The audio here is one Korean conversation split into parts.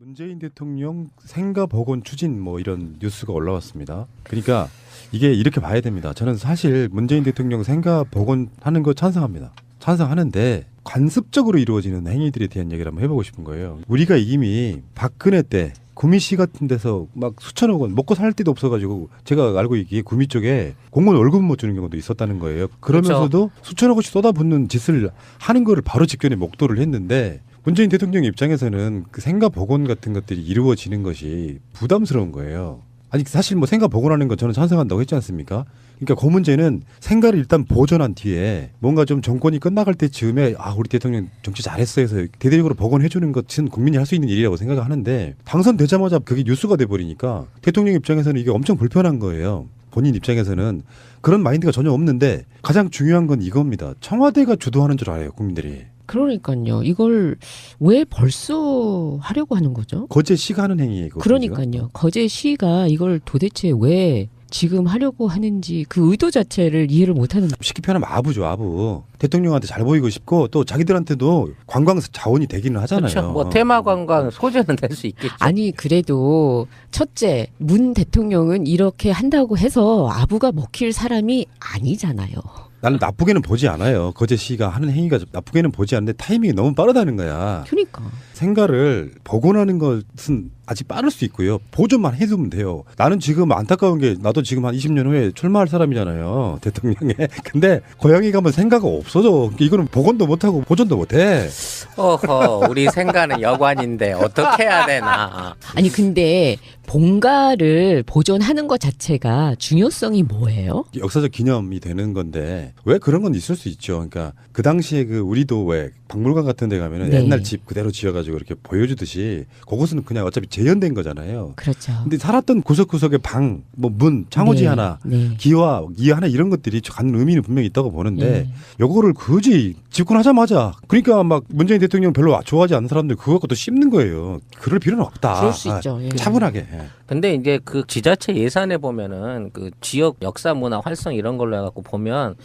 문재인 대통령 생가 복원 추진 뭐 이런 뉴스가 올라왔습니다. 그러니까 이게 이렇게 봐야 됩니다. 저는 사실 문재인 대통령 생가 복원하는 거 찬성합니다. 찬성하는데 관습적으로 이루어지는 행위들에 대한 얘기를 한번 해보고 싶은 거예요. 우리가 이미 박근혜 때 구미시 같은 데서 막 수천억 원 먹고 살 데도 없어가지고 제가 알고 있기에 구미 쪽에 공무원 월급 못 주는 경우도 있었다는 거예요. 그러면서도 그렇죠. 수천억 원씩 쏟아붓는 짓을 하는 거를 바로 직전에 목도를 했는데 문재인 대통령 입장에서는 그 생가 복원 같은 것들이 이루어지는 것이 부담스러운 거예요. 아니 사실 뭐 생가 복원하는 건 저는 찬성한다고 했지 않습니까? 그러니까 그 문제는 생가를 일단 보존한 뒤에 뭔가 좀 정권이 끝나갈 때쯤에 아 우리 대통령 정치 잘했어 해서 대대적으로 복원해 주는 것은 국민이 할 수 있는 일이라고 생각하는데 당선되자마자 그게 뉴스가 돼버리니까 대통령 입장에서는 이게 엄청 불편한 거예요. 본인 입장에서는 그런 마인드가 전혀 없는데 가장 중요한 건 이겁니다. 청와대가 주도하는 줄 알아요, 국민들이. 그러니까요. 이걸 왜 벌써 하려고 하는 거죠? 거제시가 하는 행위예요. 그러니까요. 거제시가 이걸 도대체 왜 지금 하려고 하는지 그 의도 자체를 이해를 못하는. 쉽게 표현하면 아부죠, 아부. 대통령한테 잘 보이고 싶고 또 자기들한테도 관광 자원이 되기는 하잖아요. 그렇죠. 뭐 테마 관광 소재는 될 수 있겠죠. 아니 그래도 첫째 문 대통령은 이렇게 한다고 해서 아부가 먹힐 사람이 아니잖아요. 나는 나쁘게는 보지 않아요. 거제시가 하는 행위가 나쁘게는 보지 않는데 타이밍이 너무 빠르다는 거야. 그러니까. 생가를 복원하는 것은 아직 빠를 수 있고요. 보존만 해두면 돼요. 나는 지금 안타까운 게 나도 지금 한 20년 후에 출마할 사람이잖아요. 대통령에. 근데 고향에 가면 생가가 없어져. 이거는 복원도 못하고 보존도 못해. 어허, 우리 생가는 여관인데 어떻게 해야 되나. 아니 근데 본가를 보존하는 것 자체가 중요성이 뭐예요? 역사적 기념이 되는 건데 왜 그런 건 있을 수 있죠. 그러니까 그 당시에 그 우리도 왜 박물관 같은 데 가면은 네. 옛날 집 그대로 지어가지고 이렇게 보여주듯이 그곳은 그냥 어차피 재현된 거잖아요. 그렇죠. 근데 살았던 구석구석의 방, 뭐 문, 창호지 네. 하나, 네. 기와 이 하나 이런 것들이 갖는 의미는 분명히 있다고 보는데 네. 요거를 굳이 집권하자마자 그러니까 막 문재인 대통령 별로 좋아하지 않는 사람들 그거 갖고 또 씹는 거예요. 그럴 필요는 없다. 그럴 수 있죠. 예. 차분하게. 근데 이제 그 지자체 예산에 보면은 그 지역 역사 문화 활성 이런 걸로 해갖고 보면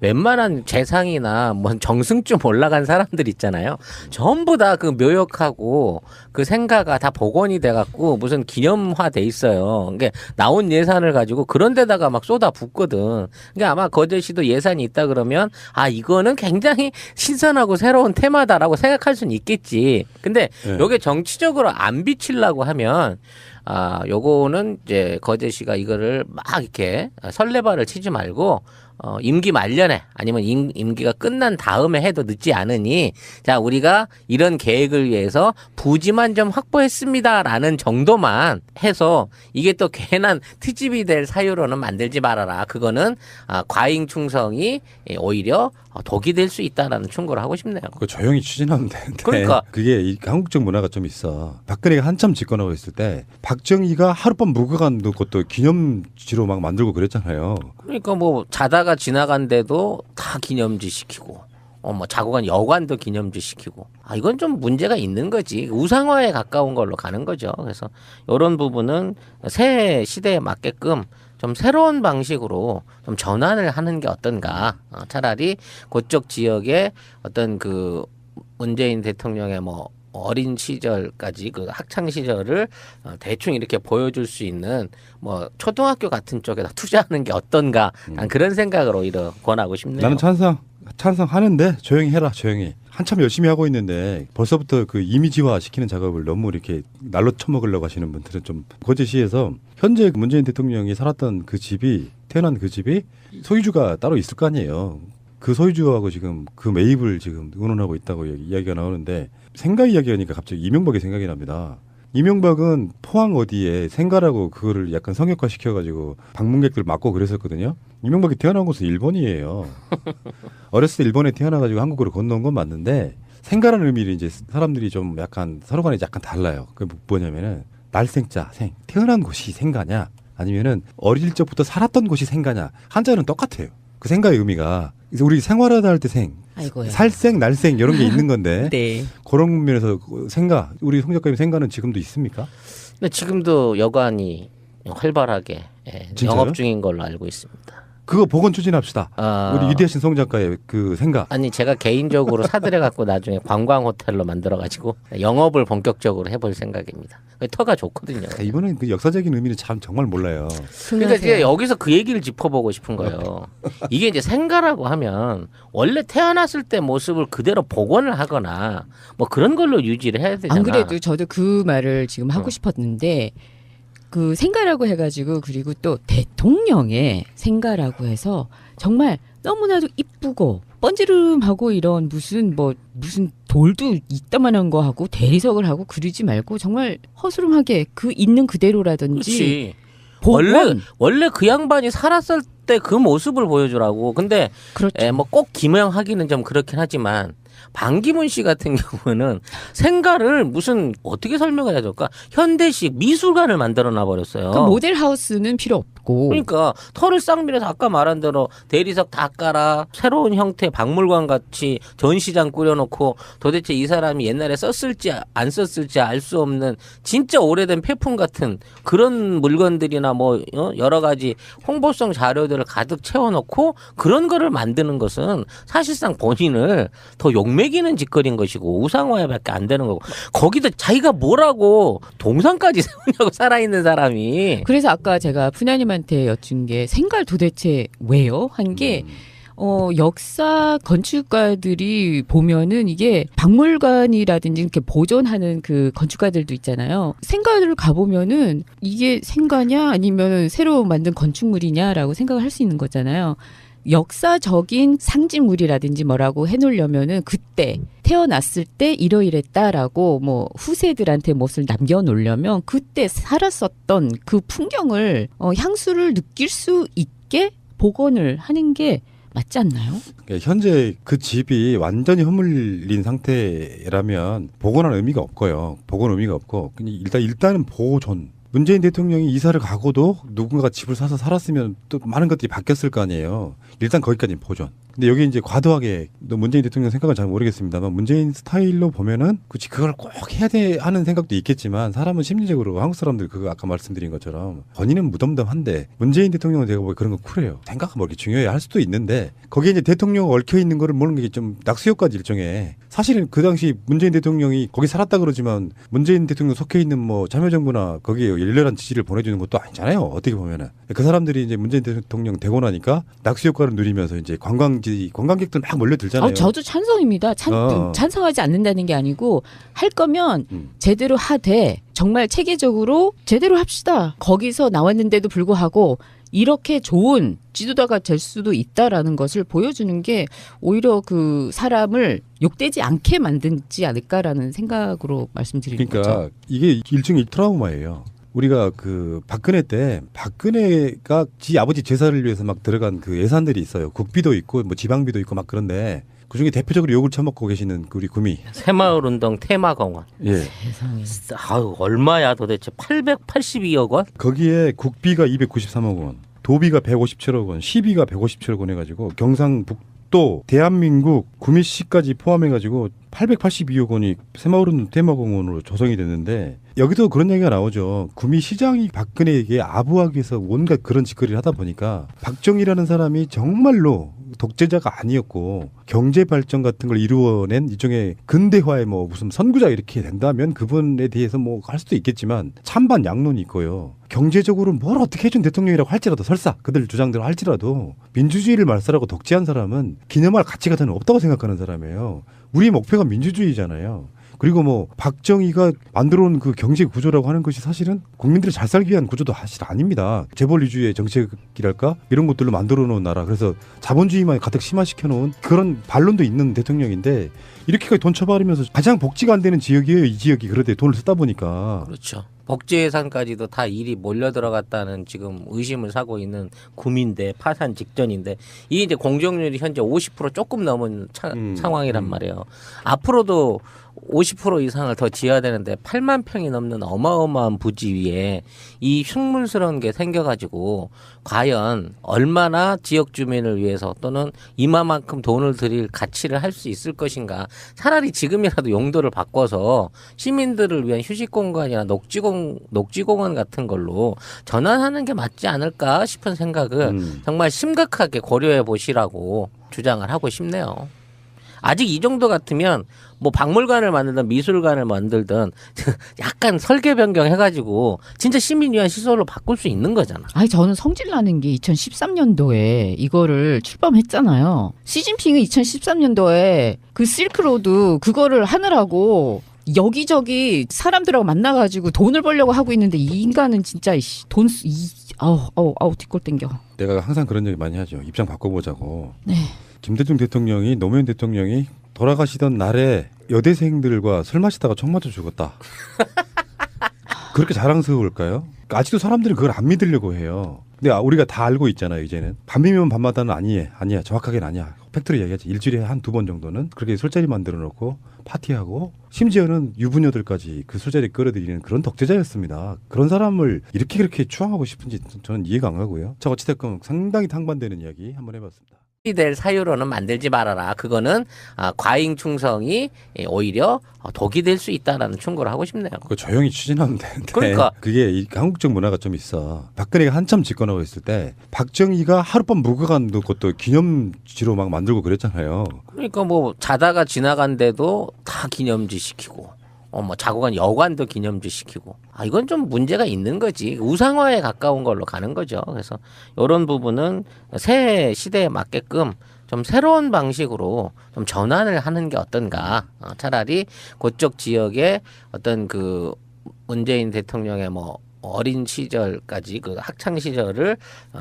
웬만한 재상이나 뭐 정승쯤 올라간 사람들 있잖아요. 전부 다 그 묘역하고 그 생가가 다 복원이 돼갖고 무슨 기념화 돼 있어요. 그러니까 나온 예산을 가지고 그런 데다가 막 쏟아 붓거든. 그러니까 아마 거제시도 예산이 있다 그러면 아 이거는 굉장히 신선하고 새로운 테마다라고 생각할 수는 있겠지. 근데 네. 요게 정치적으로 안 비치려고 하면 아, 요거는 이제 거제시가 이거를 막 이렇게 설레발을 치지 말고 임기 말년에 아니면 임기가 끝난 다음에 해도 늦지 않으니 자, 우리가 이런 계획을 위해서 부지만 좀 확보했습니다라는 정도만 해서 이게 또 괜한 트집이 될 사유로는 만들지 말아라. 그거는 과잉 충성이 오히려 독이 될 수 있다라는 충고를 하고 싶네요. 그 조용히 추진하면 되는데. 그러니까 그게 이 한국적 문화가 좀 있어. 박근혜가 한참 집권하고 있을 때 박정희가 하룻밤 묵어간 것도 기념지로 막 만들고 그랬잖아요. 그러니까 뭐 자다가 지나간데도 다 기념지 시키고 뭐 자고 간 여관도 기념지 시키고 아 이건 좀 문제가 있는 거지. 우상화에 가까운 걸로 가는 거죠. 그래서 이런 부분은 새 시대에 맞게끔 좀 새로운 방식으로 좀 전환을 하는 게 어떤가. 차라리 그쪽 지역의 어떤 그 문재인 대통령의 뭐 어린 시절까지 그 학창 시절을 대충 이렇게 보여줄 수 있는 뭐 초등학교 같은 쪽에다 투자하는 게 어떤가. 난 그런 생각을 오히려 권하고 싶네요. 나는 찬성하는데 조용히 해라. 조용히. 한참 열심히 하고 있는데 벌써부터 그 이미지화 시키는 작업을 너무 이렇게 날로 쳐먹으려고 하시는 분들은 좀 거제시에서 현재 문재인 대통령이 살았던 그 집이 태어난 그 집이 소유주가 따로 있을 거 아니에요. 그 소유주하고 지금 그 매입을 지금 의논하고 있다고 이야기가 나오는데 생가 이야기하니까 갑자기 이명박이 생각이 납니다. 이명박은 포항 어디에 생가라고 그거를 약간 성역화 시켜가지고 방문객들 막고 그랬었거든요. 이명박이 태어난 곳은 일본이에요. 어렸을 때 일본에 태어나가지고 한국으로 건너온 건 맞는데 생가라는 의미를 이제 사람들이 좀 약간 서로 간에 약간 달라요. 그게 뭐냐면은 날생자 생 태어난 곳이 생가냐 아니면은 어릴 적부터 살았던 곳이 생가냐 한자는 똑같아요. 그 생가의 의미가 우리 생활하다 할 때 생, 아이고야. 살생, 날생 이런 게 있는 건데 네. 그런 면에서 생가 우리 송 작가님 생가는 지금도 있습니까? 근데 지금도 여관이 활발하게 진짜요? 영업 중인 걸로 알고 있습니다. 그거 복원 추진합시다. 아. 우리 이대신 송 작가의 그 생각. 아니 제가 개인적으로 사들여 갖고 나중에 관광 호텔로 만들어 가지고 영업을 본격적으로 해볼 생각입니다. 터가 좋거든요. 이번엔 그 역사적인 의미는 참 정말 몰라요. 그러니까 이제 여기서 그 얘기를 짚어보고 싶은 거예요. 이게 이제 생가라고 하면 원래 태어났을 때 모습을 그대로 복원을 하거나 뭐 그런 걸로 유지를 해야 되잖아. 안 그래도 저도 그 말을 지금 하고 싶었는데 그 생가라고 해가지고 그리고 또 대통령의 생가라고 해서 정말 너무나도 이쁘고 번지름하고 이런 무슨 돌도 이따만한 거 하고 대리석을 하고 그러지 말고 정말 허스름하게 그 있는 그대로라든지 그렇지. 복원. 원래 그 양반이 살았을 때 그 모습을 보여주라고. 근데 그렇죠. 뭐 꼭 기명하기는 좀 그렇긴 하지만 반기문 씨 같은 경우는 생가를 무슨 어떻게 설명을 해야 될까? 현대식 미술관을 만들어 놔 버렸어요. 그 모델 하우스는 필요 없고. 그러니까 털을 싹 밀어서 아까 말한 대로 대리석 다 깔아 새로운 형태 박물관 같이 전시장 꾸려놓고 도대체 이 사람이 옛날에 썼을지 안 썼을지 알 수 없는 진짜 오래된 폐품 같은 그런 물건들이나 뭐 여러 가지 홍보성 자료들을 가득 채워놓고 그런 거를 만드는 것은 사실상 본인을 더 욕먹이는 짓거리인 것이고 우상화에밖에 안 되는 거고 거기다 자기가 뭐라고 동상까지 세우냐고 살아있는 사람이. 그래서 아까 제가 푸냐님한테 여쭌 게 생갈 도대체 왜요? 한 게 역사 건축가들이 보면은 이게 박물관이라든지 이렇게 보존하는 그 건축가들도 있잖아요. 생가를 가보면은 이게 생가냐 아니면 새로 만든 건축물이냐라고 생각을 할 수 있는 거잖아요. 역사적인 상징물이라든지 뭐라고 해놓으려면은 그때 태어났을 때 이러이랬다라고 뭐 후세들한테 무엇을 남겨놓으려면 그때 살았었던 그 풍경을 향수를 느낄 수 있게 복원을 하는 게 맞지 않나요? 그러니까 현재 그 집이 완전히 허물린 상태라면 복원할 의미가 없고요. 복원 의미가 없고 그냥 일단은 보존. 문재인 대통령이 이사를 가고도 누군가가 집을 사서 살았으면 또 많은 것들이 바뀌었을 거 아니에요. 일단 거기까지는 보존. 근데 여기 이제 과도하게 문재인 대통령 생각은 잘 모르겠습니다만 문재인 스타일로 보면은 그치 그걸 꼭 해야 돼 하는 생각도 있겠지만 사람은 심리적으로 한국 사람들 그거 아까 말씀드린 것처럼 본인은 무덤덤한데 문재인 대통령은 제가 보기 그런 거 쿨해요. 생각은 뭐 이렇게 중요해 할 수도 있는데 거기에 이제 대통령 얽혀 있는 거를 모르는 게 좀 낙수효과지 일종의. 사실은 그 당시 문재인 대통령이 거기 살았다 그러지만 문재인 대통령 속해 있는 뭐 참여정부나 거기에 열렬한 지지를 보내주는 것도 아니잖아요. 어떻게 보면은 그 사람들이 이제 문재인 대통령 되고 나니까 낙수효과를 누리면서 이제 관광객들 막 몰려들잖아요. 저도 찬성입니다. 찬성하지 않는다는 게 아니고 할 거면 제대로 하되 정말 체계적으로 제대로 합시다. 거기서 나왔는데도 불구하고 이렇게 좋은 지도자가 될 수도 있다라는 것을 보여주는 게 오히려 그 사람을 욕되지 않게 만들지 않을까라는 생각으로 말씀드리는 그러니까 거죠. 이게 일종의 트라우마예요. 우리가 그 박근혜 때 박근혜가 지 아버지 제사를 위해서 막 들어간 그 예산들이 있어요. 국비도 있고 뭐 지방비도 있고 막 그런데 그중에 대표적으로 욕을 처먹고 계시는 우리 구미 새마을운동 테마공원. 예. 세상에. 아유 얼마야 도대체 882억 원? 거기에 국비가 293억 원, 도비가 157억 원, 시비가 157억 원 해가지고 경상북도 대한민국 구미시까지 포함해가지고 882억 원이 새마을운동 테마공원으로 조성이 됐는데 여기도 그런 얘기가 나오죠. 구미시장이 박근혜에게 아부하기 위해서 온갖 그런 짓거리를 하다 보니까 박정희라는 사람이 정말로 독재자가 아니었고 경제 발전 같은 걸 이루어낸 일종의 근대화의 뭐 무슨 선구자 이렇게 된다면 그분에 대해서 뭐 할 수도 있겠지만 찬반 양론이 있고요. 경제적으로 뭘 어떻게 해준 대통령이라고 할지라도 설사 그들 주장대로 할지라도 민주주의를 말살하고 독재한 사람은 기념할 가치가 저는 없다고 생각하는 사람이에요. 우리 목표가 민주주의잖아요. 그리고 뭐 박정희가 만들어온 그 경제 구조라고 하는 것이 사실은 국민들이 잘 살기 위한 구조도 사실 아닙니다. 재벌 위주의 정책이랄까 이런 것들로 만들어 놓은 나라. 그래서 자본주의만 가득 심화시켜 놓은 그런 반론도 있는 대통령인데 이렇게까지 돈 쳐바르면서 가장 복지가 안 되는 지역이에요. 이 지역이. 그런데 돈을 쓰다 보니까. 그렇죠. 복지 예산까지도 다 일이 몰려 들어갔다는 지금 의심을 사고 있는 구민대 파산 직전인데 이게 이제 공정률이 현재 50% 조금 넘은 상황이란 말이에요. 앞으로도 50% 이상을 더 지어야 되는데 8만 평이 넘는 어마어마한 부지 위에 이 흉물스러운 게 생겨가지고 과연 얼마나 지역 주민을 위해서 또는 이마만큼 돈을 들일 가치를 할 수 있을 것인가. 차라리 지금이라도 용도를 바꿔서 시민들을 위한 휴식공간이나 녹지공원 같은 걸로 전환하는 게 맞지 않을까 싶은 생각을 정말 심각하게 고려해 보시라고 주장을 하고 싶네요. 아직 이 정도 같으면 뭐 박물관을 만들든 미술관을 만들든 약간 설계 변경해가지고 진짜 시민 위한 시설로 바꿀 수 있는 거잖아. 아니 저는 성질나는 게 2013년도에 이거를 출범했잖아요. 시진핑이 2013년도에 그 실크로드 그거를 하느라고 여기저기 사람들하고 만나가지고 돈을 벌려고 하고 있는데 이 인간은 진짜 아우 뒷골 땡겨. 내가 항상 그런 얘기 많이 하죠. 입장 바꿔보자고. 네. 김대중 대통령이 노무현 대통령이 돌아가시던 날에 여대생들과 술 마시다가 총 맞아 죽었다. 그렇게 자랑스러울까요? 아직도 사람들이 그걸 안 믿으려고 해요. 근데 우리가 다 알고 있잖아요. 이제는 밤이면 밤마다는 아니야. 정확하게는 아니야. 팩트로 얘기하지. 일주일에 한 2번 정도는 그렇게 술자리 만들어 놓고 파티하고 심지어는 유부녀들까지 그 술자리 끌어들이는 그런 독재자였습니다. 그런 사람을 이렇게 그렇게 추앙하고 싶은지 저는 이해가 안 가고요. 자, 어찌됐건 상당히 탕반되는 이야기 한번 해봤습니다. 될 사유로는 만들지 말아라. 그거는 과잉 충성이 오히려 독이 될 수 있다라는 충고를 하고 싶네요. 그거 조용히 추진하면 되는데. 그러니까. 그게 이 한국적 문화가 좀 있어. 박근혜가 한참 집권하고 있을 때 박정희가 하룻밤 묵어간 것도 기념지로 막 만들고 그랬잖아요. 그러니까 뭐 자다가 지나간데도 다 기념지 시키고 뭐 자고 간 여관도 기념지 시키고 이건 좀 문제가 있는 거지. 우상화에 가까운 걸로 가는 거죠. 그래서 이런 부분은 새 시대에 맞게끔 좀 새로운 방식으로 좀 전환을 하는 게 어떤가. 차라리 그쪽 지역의 어떤 그 문재인 대통령의 뭐 어린 시절까지 그 학창 시절을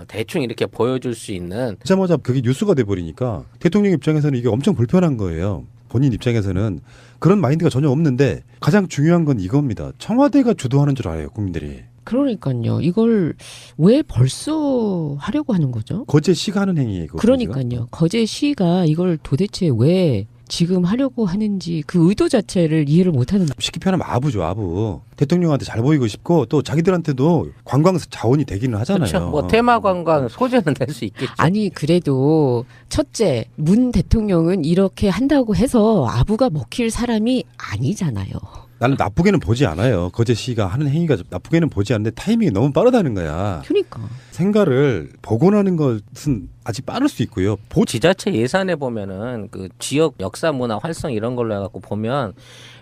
대충 이렇게 보여줄 수 있는. 하자마자 그게 뉴스가 돼버리니까 대통령 입장에서는 이게 엄청 불편한 거예요. 본인 입장에서는 그런 마인드가 전혀 없는데 가장 중요한 건 이겁니다. 청와대가 주도하는 줄 알아요, 국민들이. 그러니까요. 이걸 왜 벌써 하려고 하는 거죠? 거제시가 하는 행위이거든요. 그러니까요. 거제시가 이걸 도대체 왜 지금 하려고 하는지 그 의도 자체를 이해를 못하는. 쉽게 표현하면 아부죠, 아부. 대통령한테 잘 보이고 싶고 또 자기들한테도 관광 자원이 되기는 하잖아요. 그렇죠. 뭐 테마 관광 소재는 될 수 있겠죠. 아니 그래도 첫째 문 대통령은 이렇게 한다고 해서 아부가 먹힐 사람이 아니잖아요. 나는 나쁘게는 보지 않아요. 거제시가 하는 행위가 나쁘게는 보지 않는데 타이밍이 너무 빠르다는 거야. 그러니까. 생가를 복원하는 것은 아직 빠를 수 있고요. 지자체 예산에 보면은 그 지역 역사 문화 활성 이런 걸로 해갖고 보면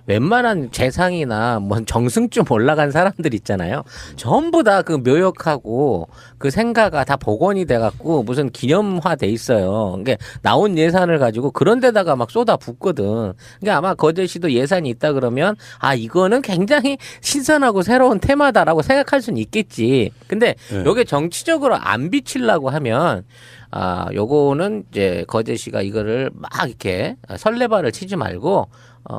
웬만한 재상이나 뭐 정승쯤 올라간 사람들 있잖아요. 전부 다 그 묘역하고 그 생가가 다 복원이 돼갖고 무슨 기념화 돼 있어요. 그러니까 나온 예산을 가지고 그런 데다가 막 쏟아 붓거든. 그러니까 아마 거제시도 예산이 있다 그러면 이거는 굉장히 신선하고 새로운 테마다라고 생각할 수는 있겠지. 근데 요게 정치적으로 안 비치려고 하면 요거는 이제 거제시가 이거를 막 이렇게 설레발을 치지 말고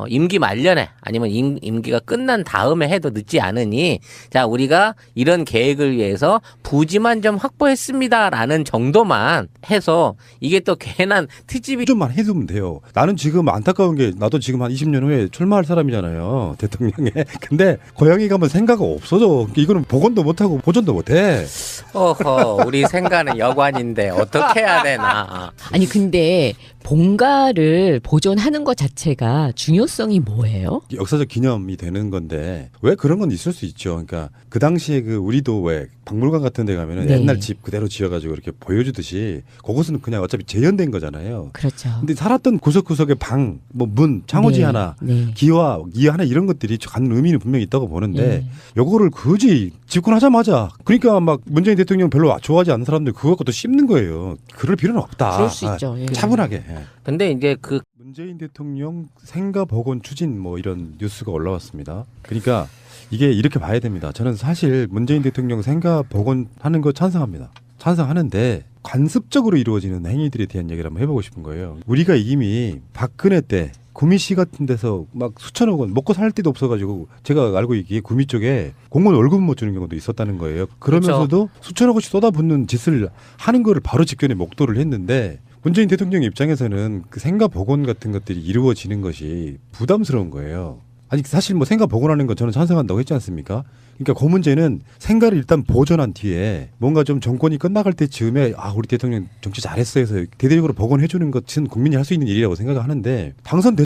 임기 말년에 아니면 임기가 끝난 다음에 해도 늦지 않으니 자 우리가 이런 계획을 위해서 부지만 좀 확보했습니다라는 정도만 해서 이게 또 괜한 트집이 좀만 해두면 돼요. 나는 지금 안타까운 게 나도 지금 한 20년 후에 출마할 사람이잖아요. 대통령에. 근데 고향에 가면 생가가 없어져. 이거는 복원도 못하고 보존도 못해. 어허 우리 생가는 여관인데 어떻게 해야 되나. 아니 근데 본가를 보존하는 것 자체가 중요성이 뭐예요? 역사적 기념이 되는 건데 왜 그런 건 있을 수 있죠. 그러니까 그 당시에 그 우리도 왜 박물관 같은 데 가면은 네. 옛날 집 그대로 지어가지고 이렇게 보여주듯이 그것은 그냥 어차피 재현된 거잖아요. 그렇죠. 근데 살았던 구석구석의 방, 뭐 문, 창호지 네, 하나, 네. 기와 하나 이런 것들이 갖는 의미는 분명히 있다고 보는데 네. 요거를 굳이 집권하자마자 그러니까 막 문재인 대통령 별로 좋아하지 않는 사람들 그거 갖고 또 씹는 거예요. 그럴 필요는 없다. 그럴 수 있죠. 예. 차분하게. 근데 이제 그 문재인 대통령 생가 복원 추진 뭐 이런 뉴스가 올라왔습니다. 그러니까 이게 이렇게 봐야 됩니다. 저는 사실 문재인 대통령 생가 복원하는 거 찬성합니다. 찬성하는데 관습적으로 이루어지는 행위들에 대한 얘기를 한번 해보고 싶은 거예요. 우리가 이미 박근혜 때 구미시 같은 데서 막 수천억 원 먹고 살 데도 없어가지고 제가 알고 있기에 구미 쪽에 공무원 월급 못 주는 경우도 있었다는 거예요. 그러면서도 수천억 원씩 쏟아붓는 짓을 하는 거를 바로 직전에 목도를 했는데 문재인 대통령 입장에서는 그 생가 복원 같은 것들이 이루어지는 것이 부담스러운 거예요. 아니 사실 뭐 생가 복원하는 건 저는 찬성한다고 했지 않습니까? 그러니까 그 문제는 생가를 일단 보존한 뒤에 뭔가 좀 정권이 끝나갈 때쯤에 아 우리 대통령 정치 잘했어 해서 대대적으로 복원해 주는 것은 국민이 할 수 있는 일이라고 생각하는데 당선